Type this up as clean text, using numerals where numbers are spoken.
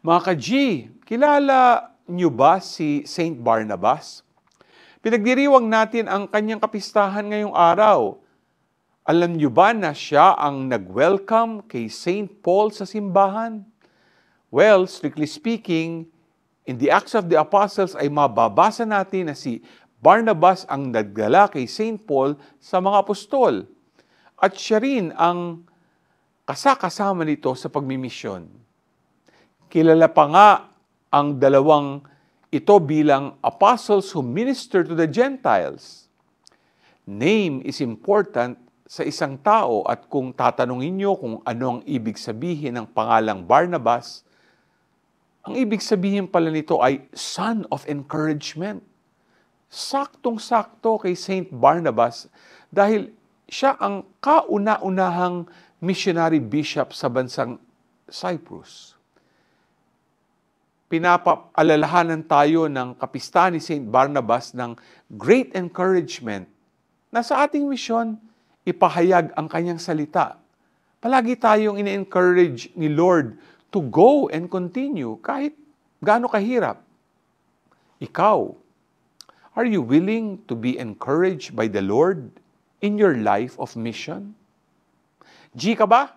Mga ka-G, kilala niyo ba si Saint Barnabas? Pinagdiriwang natin ang kanyang kapistahan ngayong araw. Alam niyo ba na siya ang nag-welcome kay Saint Paul sa simbahan? Well, strictly speaking, in the Acts of the Apostles ay mababasa natin na si Barnabas ang nagdala kay Saint Paul sa mga apostol. At siya rin ang kasama nito sa pagmimisyon. Kilala pa nga ang dalawang ito bilang apostles who minister to the Gentiles. Name is important sa isang tao at kung tatanungin niyo kung ano ang ibig sabihin ng pangalang Barnabas, ang ibig sabihin pala nito ay son of encouragement. Saktong-sakto kay Saint Barnabas dahil siya ang kauna-unahang missionary bishop sa bansang Cyprus. Pinapaalalahanan tayo ng kapistahan ni Saint Barnabas ng great encouragement na sa ating misyon, ipahayag ang kanyang salita. Palagi tayong ine-encourage ni Lord to go and continue kahit gaano kahirap. Ikaw, are you willing to be encouraged by the Lord in your life of mission? G ka ba?